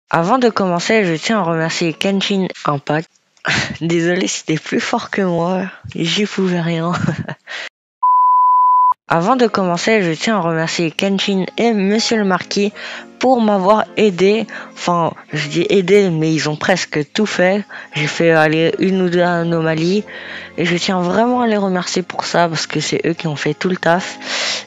Avant de commencer, je tiens à remercier Genshin Impact. Désolé, c'était plus fort que moi, j'y pouvais rien. Avant de commencer, je tiens à remercier Genshin et Monsieur le Marquis pour m'avoir aidé. Enfin, je dis aidé, mais ils ont presque tout fait. J'ai fait aller une ou deux anomalies et je tiens vraiment à les remercier pour ça parce que c'est eux qui ont fait tout le taf.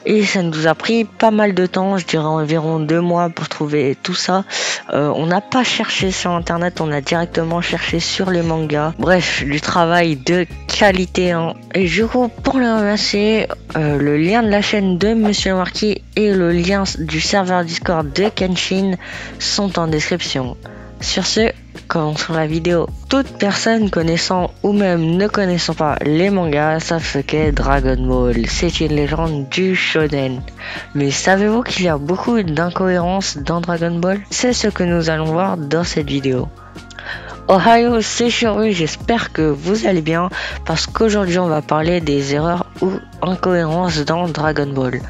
Et ça nous a pris pas mal de temps, je dirais environ 2 mois pour trouver tout ça. On n'a pas cherché sur internet, on a directement cherché sur les mangas. Bref, du travail de qualité. Et du coup, pour les remercier, le lien de la chaîne de Monsieur Marquis et le lien du serveur Discord de Genshin sont en description. Sur ce, commençons la vidéo. Toute personne connaissant ou même ne connaissant pas les mangas savent ce qu'est Dragon Ball. C'est une légende du shonen. Mais savez-vous qu'il y a beaucoup d'incohérences dans Dragon Ball? C'est ce que nous allons voir dans cette vidéo. Ohio, c'est Shiro, j'espère que vous allez bien parce qu'aujourd'hui on va parler des erreurs ou incohérences dans Dragon Ball.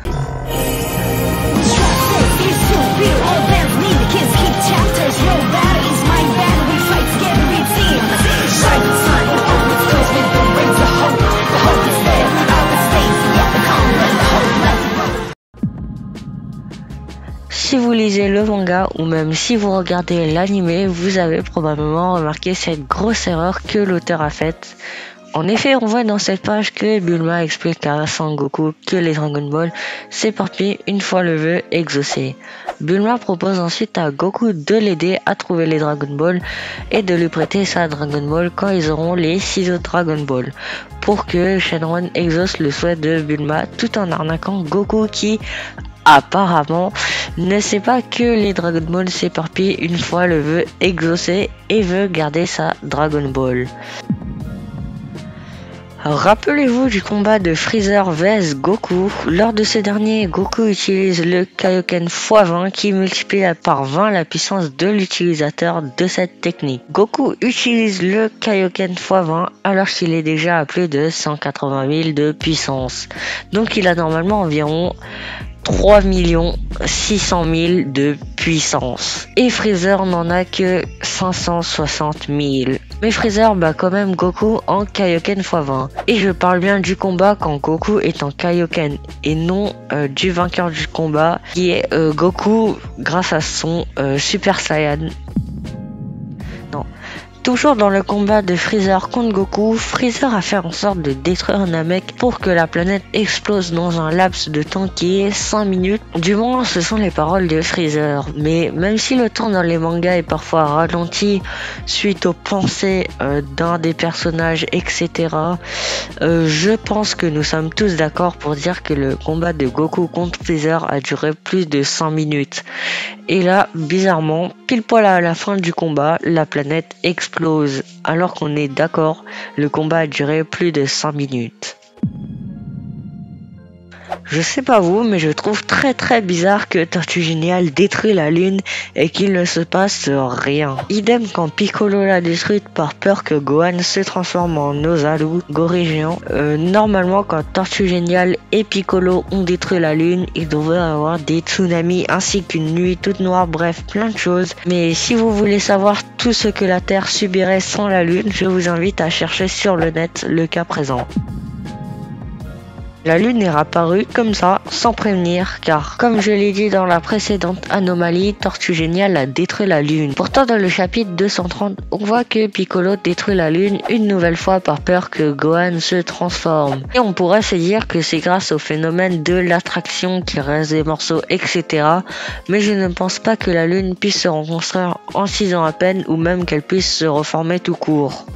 Si vous lisez le manga ou même si vous regardez l'anime, vous avez probablement remarqué cette grosse erreur que l'auteur a faite. En effet, on voit dans cette page que Bulma explique à Son Goku que les Dragon Ball s'éparpillent une fois le vœu exaucé. Bulma propose ensuite à Goku de l'aider à trouver les Dragon Ball et de lui prêter sa Dragon Ball quand ils auront les 6 autres Dragon Ball, pour que Shenron exauce le souhait de Bulma tout en arnaquant Goku qui, apparemment, ne sait pas que les Dragon Ball s'éparpillent une fois le vœu exaucé et veut garder sa Dragon Ball. Rappelez-vous du combat de Freezer vs Goku. Lors de ce dernier, Goku utilise le Kaioken x20 qui multiplie par 20 la puissance de l'utilisateur de cette technique. Goku utilise le Kaioken x20 alors qu'il est déjà à plus de 180 000 de puissance. Donc il a normalement environ 3 600 000 de puissance. Et Freezer n'en a que 560 000. Mais Freezer bat quand même Goku en Kaioken x20. Et je parle bien du combat quand Goku est en Kaioken et non du vainqueur du combat qui est Goku grâce à son Super Saiyan. Non. Toujours dans le combat de Freezer contre Goku, Freezer a fait en sorte de détruire Namek pour que la planète explose dans un laps de temps qui est 5 minutes. Du moins, ce sont les paroles de Freezer. Mais même si le temps dans les mangas est parfois ralenti suite aux pensées d'un des personnages, etc., je pense que nous sommes tous d'accord pour dire que le combat de Goku contre Freezer a duré plus de 100 minutes. Et là, bizarrement, pile poil à la fin du combat, la planète explose. Alors qu'on est d'accord, le combat a duré plus de 100 minutes. Je sais pas vous, mais je trouve très bizarre que Tortue Géniale détruit la lune et qu'il ne se passe rien. Idem quand Piccolo l'a détruite par peur que Gohan se transforme en Ozaru, gorille géant. Normalement, quand Tortue Géniale et Piccolo ont détruit la lune, il devrait y avoir des tsunamis ainsi qu'une nuit toute noire, bref, plein de choses. Mais si vous voulez savoir tout ce que la Terre subirait sans la lune, je vous invite à chercher sur le net le cas présent. La lune est apparue comme ça, sans prévenir, car comme je l'ai dit dans la précédente anomalie, Tortue Géniale a détruit la lune. Pourtant dans le chapitre 230, on voit que Piccolo détruit la lune une nouvelle fois par peur que Gohan se transforme. Et on pourrait se dire que c'est grâce au phénomène de l'attraction qui reste des morceaux, etc. Mais je ne pense pas que la lune puisse se reconstruire en 6 ans à peine, ou même qu'elle puisse se reformer tout court.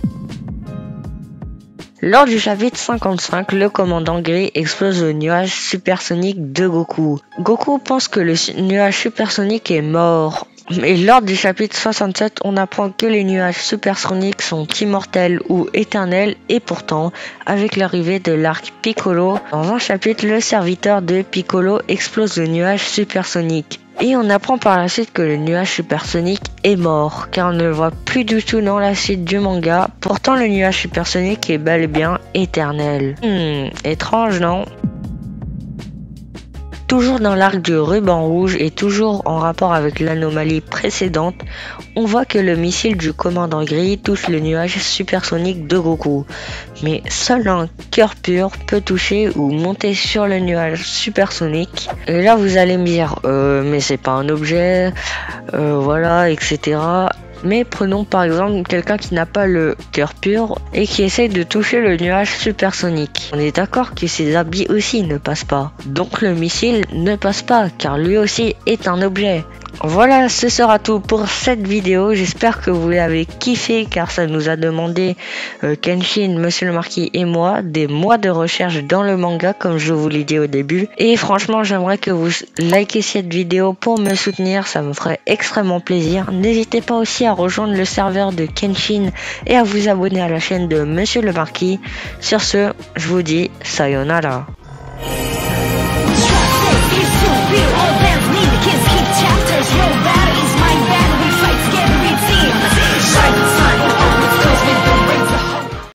Lors du chapitre 55, le commandant gris explose le nuage supersonique de Goku. Goku pense que le nuage supersonique est mort. Et lors du chapitre 67, on apprend que les nuages supersoniques sont immortels ou éternels et pourtant, avec l'arrivée de l'arc Piccolo, dans un chapitre, le serviteur de Piccolo explose le nuage supersonique. Et on apprend par la suite que le nuage supersonique est mort, car on ne le voit plus du tout dans la suite du manga. Pourtant, le nuage supersonique est bel et bien éternel. Étrange, non ? Toujours dans l'arc du ruban rouge et toujours en rapport avec l'anomalie précédente, on voit que le missile du commandant gris touche le nuage supersonique de Goku. Mais seul un cœur pur peut toucher ou monter sur le nuage supersonique. Et là vous allez me dire, mais c'est pas un objet, voilà, etc. Mais prenons par exemple quelqu'un qui n'a pas le cœur pur et qui essaye de toucher le nuage supersonique. On est d'accord que ses habits aussi ne passent pas. Donc le missile ne passe pas car lui aussi est un objet. Voilà, ce sera tout pour cette vidéo. J'espère que vous l'avez kiffé car ça nous a demandé Kenshin, Monsieur le Marquis et moi des mois de recherche dans le manga comme je vous l'ai dit au début. Et franchement, j'aimerais que vous likez cette vidéo pour me soutenir, ça me ferait extrêmement plaisir. N'hésitez pas aussi à rejoindre le serveur de Kenshin et à vous abonner à la chaîne de Monsieur le Marquis. Sur ce, je vous dis sayonara.